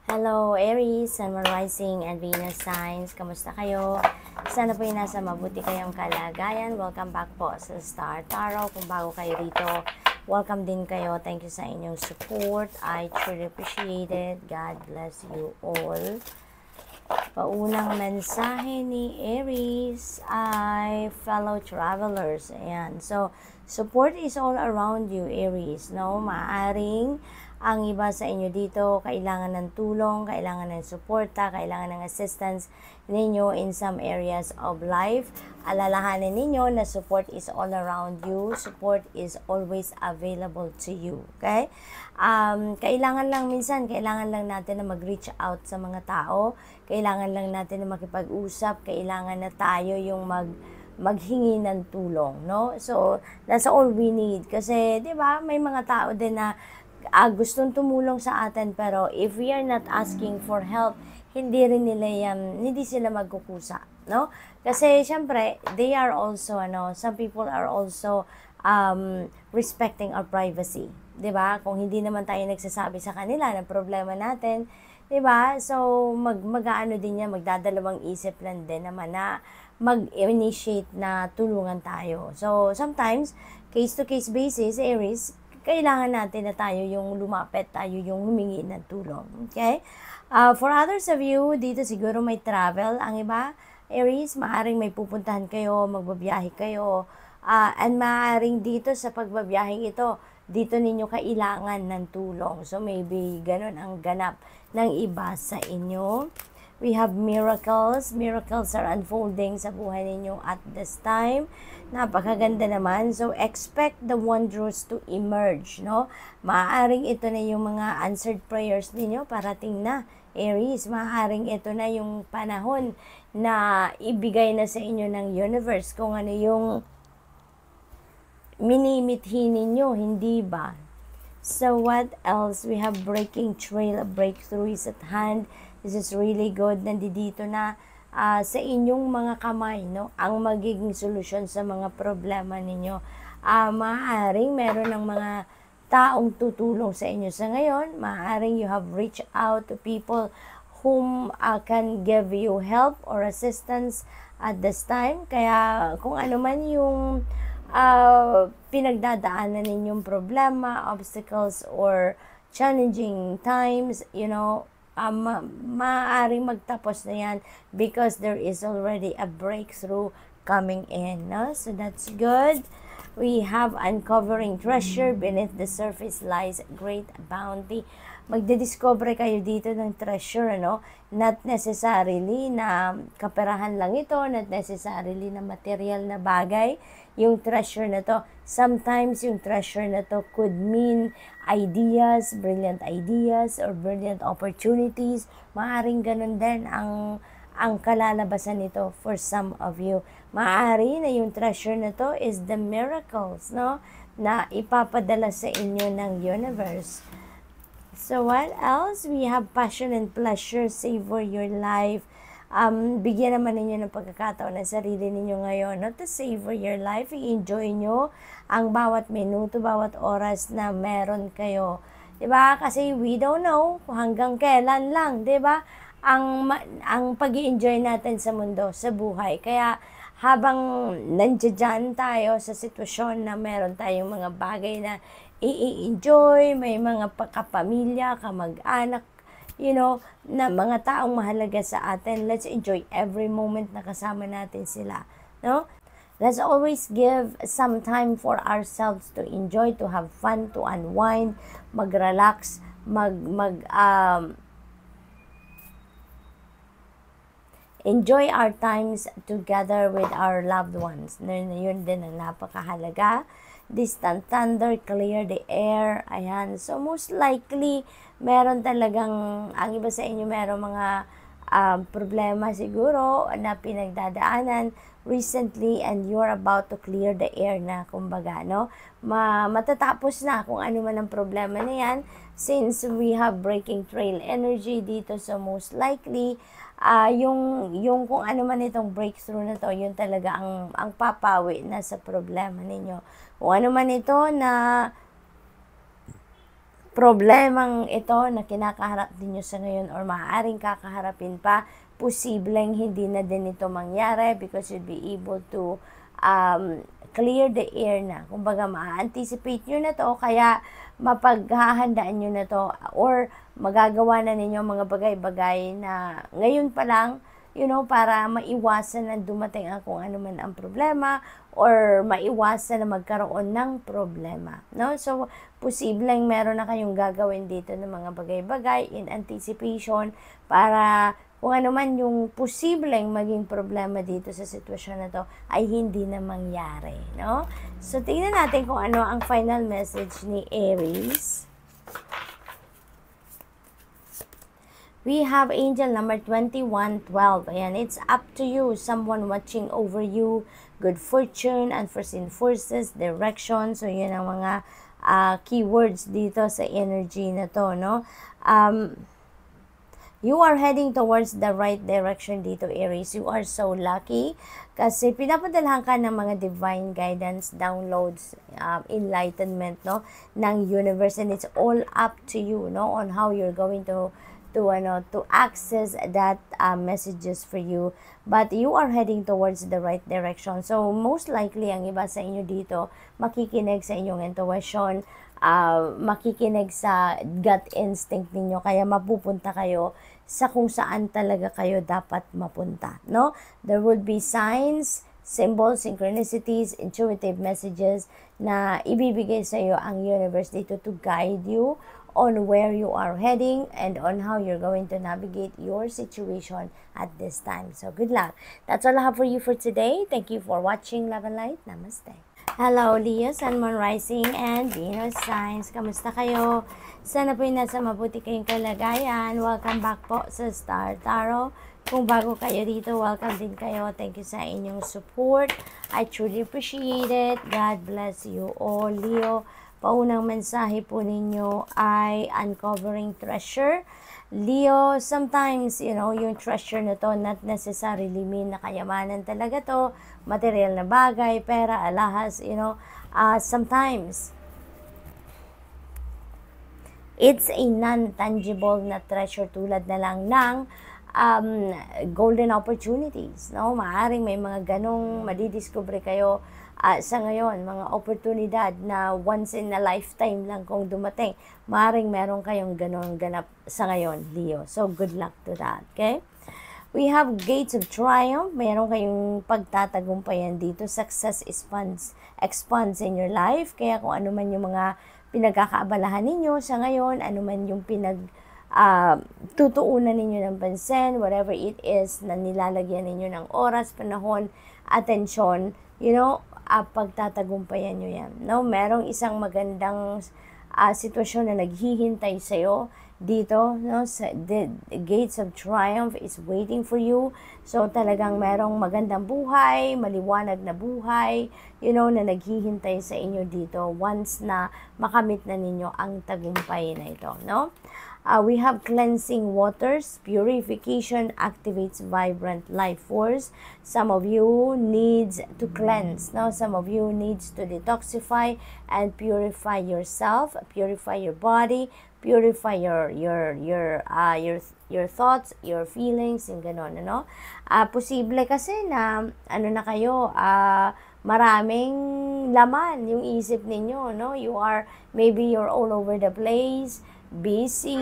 Hello Aries, Sun, Moon, Rising, and Venus signs. Kamusta kayo? Sana po yung nasa mabuti kayong kalagayan. Welcome back po sa Star Tarot. Kung bago kayo dito, welcome din kayo. Thank you sa inyong support. I truly appreciate it. God bless you all. Paunang mensahe ni Aries ay fellow travelers. Ayan. So, support is all around you, Aries. No? Maaring ang iba sa inyo dito, kailangan ng tulong, kailangan ng suporta, kailangan ng assistance ninyo in some areas of life. Alalahanin ninyo na support is all around you. Support is always available to you. Okay? Kailangan lang natin na mag-reach out sa mga tao. Kailangan lang natin na makipag-usap. Kailangan na tayo yung maghingi ng tulong, no? So, that's all we need. Kasi, di ba, may mga tao din na gustong tumulong sa atin, pero if we are not asking for help, hindi sila magkukusa, no? Kasi syempre, they are also, some people are also respecting our privacy, 'di ba? Kung hindi naman tayo nagsasabi sa kanila ng problema natin, 'di ba? So mag-aano din yan, magdadalawang isip lang din naman na mag-initiate na tulungan tayo. So sometimes, case to case basis, Aries, kailangan natin na tayo yung lumapit, tayo yung humingi ng tulong. Okay? For others of you, dito siguro may travel. Ang iba, Aries, maaring may pupuntahan kayo, magbabiyahe kayo. And maaring dito sa pagbabiyaheng ito, dito ninyo kailangan ng tulong. So maybe ganun ang ganap ng iba sa inyo. We have miracles. Miracles are unfolding sa buhay ninyo at this time. Napakaganda naman. So, expect the wonders to emerge, no? Maaaring ito na yung mga answered prayers ninyo. Parating na, Aries. Maaaring ito na yung panahon na ibigay na sa inyo ng universe kung ano yung minimithi ninyo, hindi ba? So, what else? We have breaking trail, breakthrough is at hand. This is really good. Nandito na sa inyong mga kamay, no? Ang magiging solusyon sa mga problema ninyo. Maaaring meron ng mga taong tutulong sa inyo sa ngayon. Maaaring you have reached out to people whom can give you help or assistance at this time. Kaya kung ano man yung pinagdadaanan ninyong problema, obstacles, or challenging times, maaaring magtapos na yan because there is already a breakthrough coming in, no? So that's good. We have uncovering treasure. Beneath the surface lies great bounty. Magdidiscover kayo dito ng treasure, no? Not necessarily na kaperahan lang ito, not necessarily na material na bagay yung treasure na to. Sometimes yung treasure na to could mean ideas, brilliant ideas, or brilliant opportunities. Maaring ganun din ang kalalabasan nito for some of you. Maari na yung treasure na to is the miracles, no? Na ipapadala sa inyo ng universe. So what else? We have passion and pleasure. Savor your life. Bigyan naman ninyo ng pagkakataon ng sarili ninyo ngayon, no? To savor your life. I-enjoy nyo ang bawat minuto, bawat oras na meron kayo. 'Di ba? Kasi we don't know kung hanggang kailan lang, 'di ba? Ang pag-i-enjoy natin sa mundo, sa buhay. Kaya habang nandiyan tayo sa sitwasyon na meron tayong mga bagay na i-enjoy, may mga kapamilya, kamag-anak, na mga taong mahalaga sa atin, let's enjoy every moment na kasama natin sila, no? Let's always give some time for ourselves to enjoy, to have fun, to unwind, mag-relax, enjoy our times together with our loved ones. Yun din ang napakahalaga. Distant thunder, clear the air. Ayan. So, most likely, meron talagang, ang iba sa inyo, meron mga problema siguro na pinagdadaanan recently and you're about to clear the air na, kumbaga, no? Matatapos na kung ano man ang problema na yan since we have breaking trail energy dito. So, most likely, yung kung ano man itong breakthrough na to, yun talaga ang papawi na sa problema ninyo. Kung ano man ito na problemang ito na kinakaharap ninyo sa ngayon or maaaring kakaharapin pa, posibleng hindi na din ito mangyari because you'll be able to clear the air na. Kumbaga, ma-anticipate nyo na to, kaya mapaghahandaan nyo na to or magagawa na ninyo mga bagay-bagay na ngayon pa lang, para maiwasan na dumating ang kung ano man ang problema or maiwasan na magkaroon ng problema, no? So, posibleng meron na kayong gagawin dito ng mga bagay-bagay in anticipation para kung ano man yung posibleng maging problema dito sa sitwasyon na to ay hindi na mangyari, no? So, tingnan natin kung ano ang final message ni Aries. We have angel number 2112. Ayan, it's up to you. Someone watching over you. Good fortune, unforeseen forces, direction. So, yun ang mga keywords dito sa energy na to, no? You are heading towards the right direction dito, Aries. You are so lucky kasi pinapadalhan ka ng mga divine guidance, downloads, enlightenment, no, ng universe, and it's all up to you, no, on how you're going to access that messages for you. But you are heading towards the right direction. So, most likely, ang iba sa inyo dito, makikinig sa inyong intuition, makikinig sa gut instinct ninyo, kaya mapupunta kayo sa kung saan talaga kayo dapat mapunta, no? There would be signs, symbols, synchronicities, intuitive messages na ibibigay sa iyo ang universe dito to guide you on where you are heading and on how you're going to navigate your situation at this time. So, good luck. That's all I have for you for today. Thank you for watching. Love and light. Namaste. Hello, Leo, Sun, Moon, Rising, and Venus signs. Kamusta kayo? Sana po yung nasa mabuti kayong kalagayan. Welcome back po sa Star Tarot. Kung bago kayo dito, welcome din kayo. Thank you sa inyong support. I truly appreciate it. God bless you all, Leo. Paunang mensahe po ninyo ay uncovering treasure. Leo, sometimes, yung treasure na to, not necessarily mean na kayamanan talaga to, material na bagay, pera, alahas, sometimes, it's a non-tangible na treasure tulad na lang ng golden opportunities, no? Maaring may mga ganong madidiscover kayo sa ngayon, mga oportunidad na once in a lifetime lang kung dumating. Maaaring meron kayong ganon ganap sa ngayon, Leo. So, good luck to that, okay? We have Gates of Triumph. Meron kayong pagtatagumpayan dito. Success expands in your life. Kaya kung ano man yung mga pinagkakaabalahan ninyo sa ngayon, ano man yung tutuunan ninyo ng pansin, whatever it is na nilalagyan ninyo ng oras, panahon, atensyon, pagtatagumpayan nyo yan. No? Merong isang magandang sitwasyon na naghihintay sa'yo dito, no? The Gates of Triumph is waiting for you. So, talagang merong magandang buhay, maliwanag na buhay, na naghihintay sa inyo dito once na makamit na ninyo ang tagumpay na ito, no? We have cleansing waters. Purification activates vibrant life force. Some of you needs to cleanse. No? Some of you needs to detoxify and purify yourself, purify your body, purify your thoughts, your feelings, yung gano'n, ano? Posible kasi na, na kayo, maraming laman yung isip ninyo, no? Maybe you're all over the place, busy,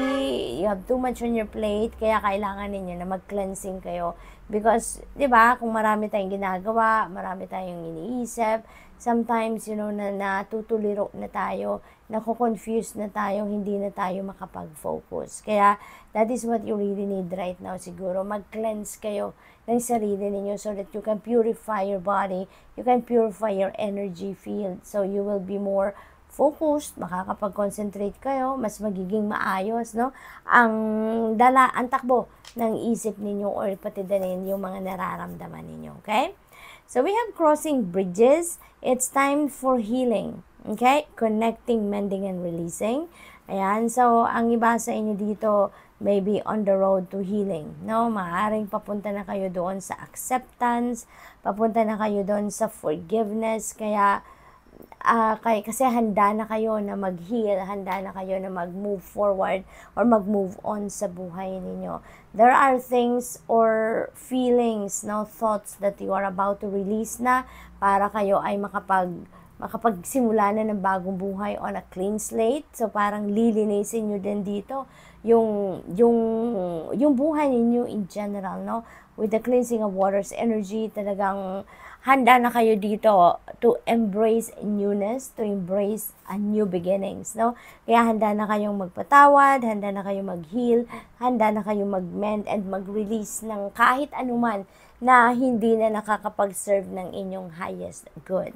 you have too much on your plate, kaya kailangan ninyo na mag-cleansing kayo. Because, di ba, kung marami tayong ginagawa, marami tayong iniisip, sometimes, na natutuliro na tayo, nako-confuse na tayo, hindi na tayo makapag-focus. Kaya, that is what you really need right now siguro. Mag-cleanse kayo ng sarili ninyo so that you can purify your body, you can purify your energy field, so you will be more focused, makakapag-concentrate kayo, mas magiging maayos, no? Ang takbo ng isip ninyo or pati din yung mga nararamdaman ninyo, okay? So, we have crossing bridges. It's time for healing, okay? Connecting, mending, and releasing. Ayan, so, ang iba sa inyo dito, maybe on the road to healing, no? Maaaring papunta na kayo doon sa acceptance, papunta na kayo doon sa forgiveness, kaya kasi handa na kayo na mag-heal, handa na kayo na mag-move forward or mag-move on sa buhay ninyo. There are things or feelings, thoughts that you are about to release na para kayo ay makapagsimula na ng bagong buhay on a clean slate. So parang lilinisin nyo din dito yung buhay ninyo in general, with the cleansing of waters energy. Talagang handa na kayo dito to embrace newness, to embrace a new beginnings, Kaya handa na kayong magpatawad, handa na kayong mag-heal, handa na kayong mag-mend and mag-release ng kahit anuman na hindi na nakakapag-serve ng inyong highest good.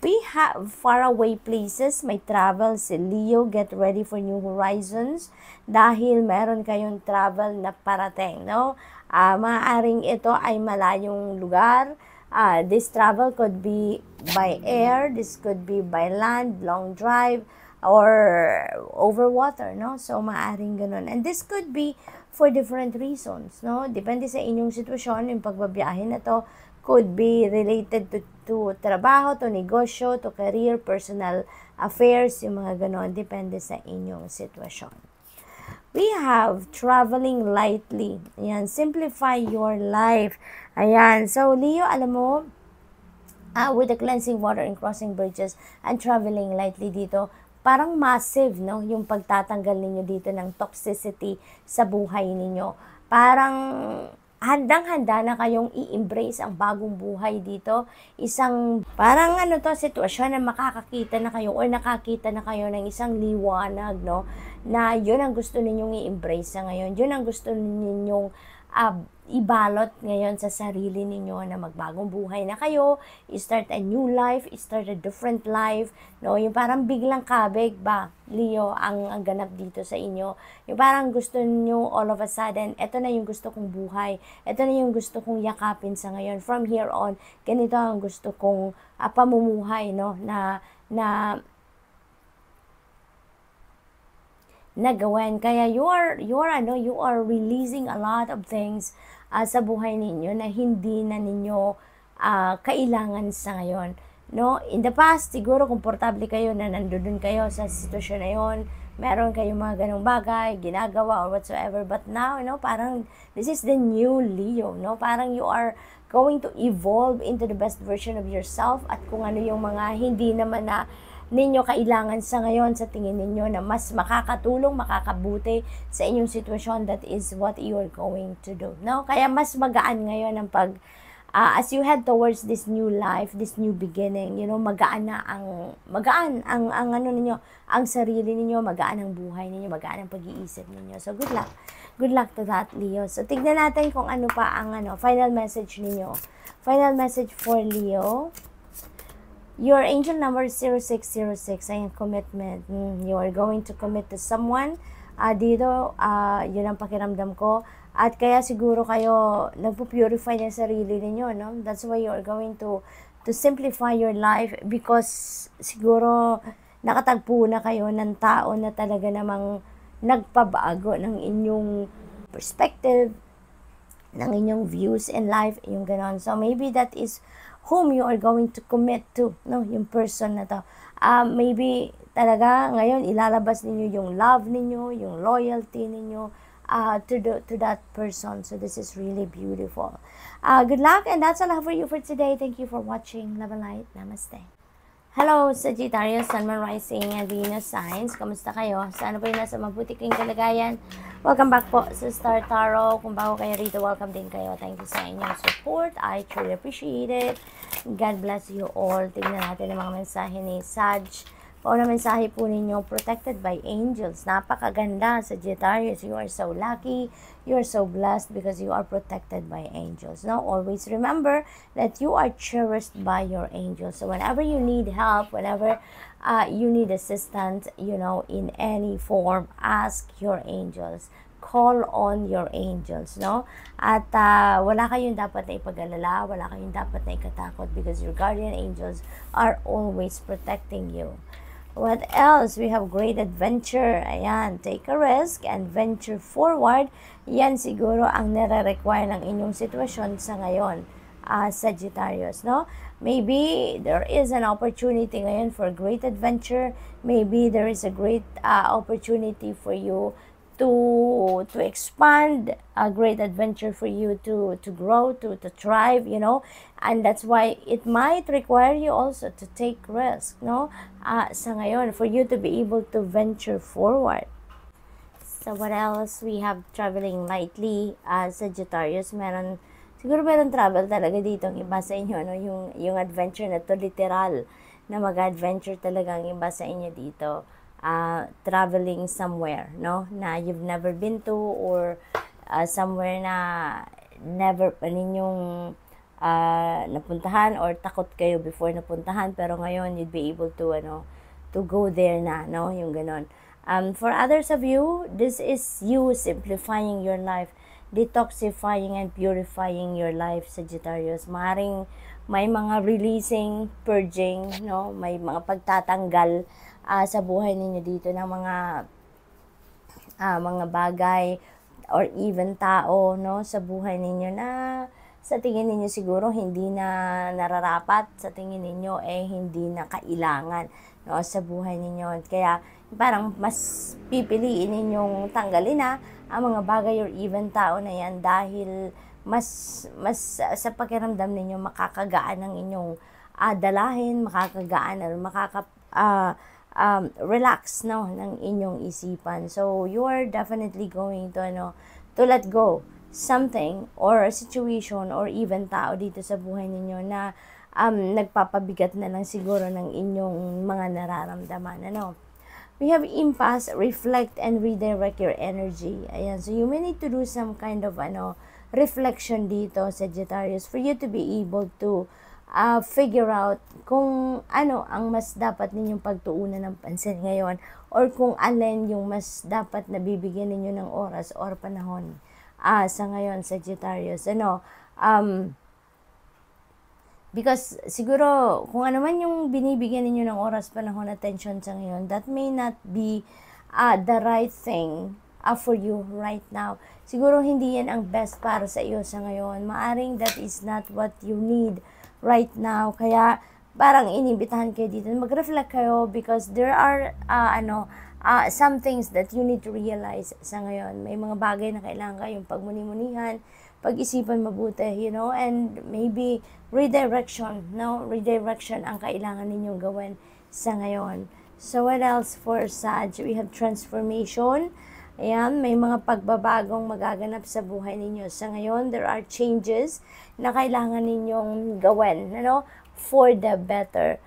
We have faraway places, may travel si Leo, get ready for new horizons dahil meron kayong travel na parating, maaaring ito ay malayong lugar. This travel could be by air, this could be by land, long drive, or over water, So, maaaring ganun. And this could be for different reasons, Depende sa inyong sitwasyon, yung pagbabiyahe na to could be related to trabaho, to negosyo, to career, personal affairs, yung mga ganon. Depende sa inyong sitwasyon. We have traveling lightly. Ayan, simplify your life. Ayan, so Leo, alam mo, with the cleansing water and crossing bridges and traveling lightly dito, parang massive, yung pagtatanggal ninyo dito ng toxicity sa buhay ninyo. Parang handang-handa na kayong i-embrace ang bagong buhay dito. Isang, parang sitwasyon na makakakita na kayo or nakakita na kayo ng isang liwanag, na yun ang gusto ninyong i-embrace sa ngayon. Yun ang gusto ninyong ibalot ngayon sa sarili ninyo, na magbagong buhay na kayo, start a new life, start a different life, yung parang biglang kabig ba, Leo, ang ganap dito sa inyo. Yung parang gusto niyo all of a sudden, eto na yung gusto kong buhay, eto na yung gusto kong yakapin sa ngayon. From here on, ganito ang gusto kong pamumuhay, na gawin. Kaya you are releasing a lot of things sa buhay ninyo na hindi na ninyo kailangan sa ngayon. In the past, siguro komportable kayo na nandoon kayo sa sitwasyon na yon. Meron kayong mga ganong bagay, ginagawa or whatsoever. But now, parang this is the new Leo, Parang you are going to evolve into the best version of yourself, at kung ano yung mga hindi naman na ninyo kailangan sa ngayon sa tingin ninyo na mas makakatulong, makakabuti sa inyong sitwasyon, that is what you are going to do, Kaya mas magaan ngayon ang as you head towards this new life, this new beginning, magaan ang ninyo, ang sarili ninyo, magaan ang buhay ninyo, magaan ang pag-iisip ninyo. So good luck. Good luck to that, Leo. So tignan natin kung ano pa ang final message ninyo. Final message for Leo. Your angel number 0606, ay commitment. You are going to commit to someone. Dito, yun ang pakiramdam ko. At kaya siguro kayo nagpo-purify ng sarili ninyo, That's why you are going to simplify your life, because siguro nakatagpo na kayo ng tao na talaga namang nagpabago ng inyong perspective, ng inyong views in life, yung ganon. So maybe that is whom you are going to commit to, yung person na to. Maybe talaga ngayon ilalabas ninyo yung love ninyo, yung loyalty ninyo to that person. So this is really beautiful. Good luck, and that's all I have for you for today. Thank you for watching. Love and light. Namaste. Hello, Sagittarius, Sun, Moon, Rising, and Venus signs. Kamusta kayo? Sana po yung nasa mabuti kayong kalagayan. Welcome back po sa Star Tarot. Kung bago kayo rito, welcome din kayo. Thank you sa inyong support. I truly appreciate it. God bless you all. Tignan natin ang mga mensahe ni Sag. Pauna mensahe po ninyo, protected by angels. Napakaganda, Sagittarius. You are so lucky. You are so blessed because you are protected by angels. Now, always remember that you are cherished by your angels. So, whenever you need help, whenever you need assistance, in any form, ask your angels. Call on your angels, At wala kayong dapat na ipag-alala, wala kayong dapat na ikatakot, because your guardian angels are always protecting you. What else? We have great adventure. Ayan, take a risk and venture forward. Yan siguro ang nare-require ng inyong sitwasyon sa ngayon. Sagittarius, no? Maybe there is an opportunity ngayon for great adventure. Maybe there is a great opportunity for you to expand, a great adventure for you to grow, to thrive, you know. And that's why it might require you also to take risk, no? Sa ngayon, for you to be able to venture forward. So what else? We have traveling lightly, Sagittarius. Siguro meron travel talaga dito ang iba sa inyo, no? Yung adventure na to, literal, na mag-adventure talaga ang iba sa inyo dito. Traveling somewhere, no? Na you've never been to, or somewhere na never pa ninyong napuntahan, or takot kayo before napuntahan, pero ngayon you'd be able to, to go there na, no? Yung ganon. For others of you, this is you simplifying your life, detoxifying and purifying your life, Sagittarius. Maaaring may mga releasing, purging, no? May mga pagtatanggal sa buhay ninyo dito ng mga bagay or even tao, no? Sa buhay ninyo na sa tingin ninyo siguro hindi na nararapat, sa tingin ninyo hindi na kailangan, no? Sa buhay ninyo. Kaya parang mas pipiliin ninyong tanggalin na ang mga bagay or even tao na yan dahil mas sa pakiramdam ninyo makakagaan ng inyong dalahin, makakagaan or relax, no, ng inyong isipan. So you are definitely going to let go something or a situation or even tao dito sa buhay ninyo na nagpapabigat na lang siguro ng inyong mga nararamdaman, ano. We have impasse, reflect, and redirect your energy. Ayan, so you may need to do some kind of reflection dito, Sagittarius, for you to be able to figure out kung ano ang mas dapat ninyong pagtuunan ng pansin ngayon, or kung alin yung mas dapat na bibigyan ninyo ng oras or panahon sa ngayon, Sagittarius. Because siguro, kung ano man yung binibigyan ninyo ng oras, panahon, attention sa ngayon, that may not be the right thing for you right now. Siguro hindi yan ang best para sa iyo sa ngayon. Maaring that is not what you need right now. Kaya parang inibitahan kayo dito, mag-reflect kayo, because there are some things that you need to realize sa ngayon. May mga bagay na kailangan kayong pagmuni-munihan, pag-isipan mabuti, and maybe redirection, no? Redirection ang kailangan ninyong gawin sa ngayon. So what else for Sag? We have transformation. Ayan, may mga pagbabagong magaganap sa buhay ninyo sa ngayon. There are changes na kailangan ninyong gawin, for the better.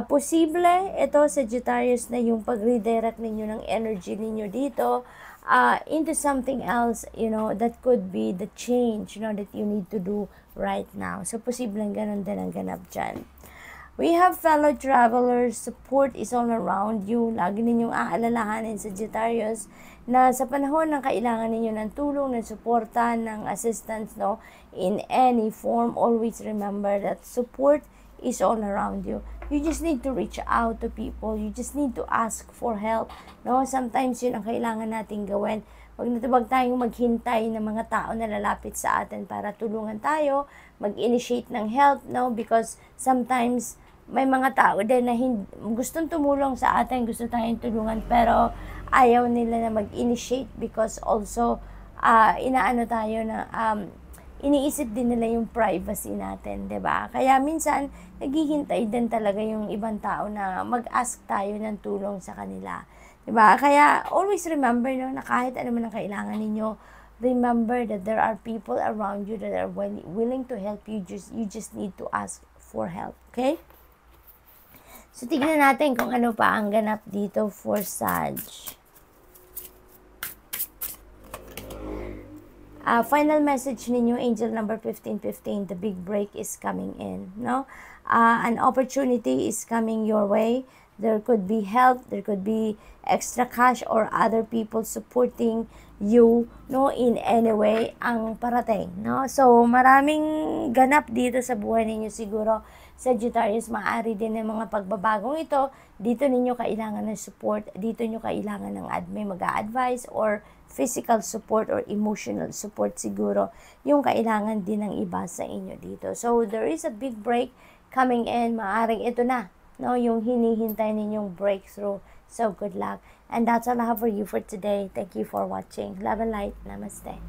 Posible ito, Sagittarius, na yung pag-redirect ninyo ng energy ninyo dito into something else, that could be the change, that you need to do right now. So, posibleng ganun din ang ganap dyan. We have fellow travelers. Support is all around you. Lagi ninyong aalalahanin, Sagittarius, na sa panahon ng kailangan ninyo ng tulong, ng suporta, ng assistance, in any form, always remember that support is all around you. You just need to reach out to people. You just need to ask for help, Sometimes yun ang kailangan nating gawin. Wag tayong maghintay ng mga tao na lalapit sa atin para tulungan tayo, mag-initiate ng help, because sometimes may mga tao din na gustong tumulong sa atin, gusto tayong tulungan, pero ayaw nila na mag-initiate because also inaano tayo na iniisip din nila yung privacy natin, 'di ba? Kaya minsan naghihintay din talaga yung ibang tao na mag-ask tayo ng tulong sa kanila, 'di ba? Kaya always remember, na kahit ano man ang kailangan ninyo, remember that there are people around you that are willing to help you. You just need to ask for help, okay? So tignan natin kung ano pa ang ganap dito for Sag. Final message ninyo, angel number 1515, the big break is coming in, an opportunity is coming your way. There could be help, there could be extra cash or other people supporting you, in any way ang parating, So maraming ganap dito sa buhay ninyo siguro, Sagittarius. Maaari din ng mga pagbabagong ito, dito ninyo kailangan ng support, dito nyo kailangan ng may mag-a-advise or physical support or emotional support siguro yung kailangan din ng iba sa inyo dito. So, there is a big break coming in. Maaring ito na, no, yung hinihintay ninyong breakthrough. So, good luck. And that's all I have for you for today. Thank you for watching. Love and light. Namaste.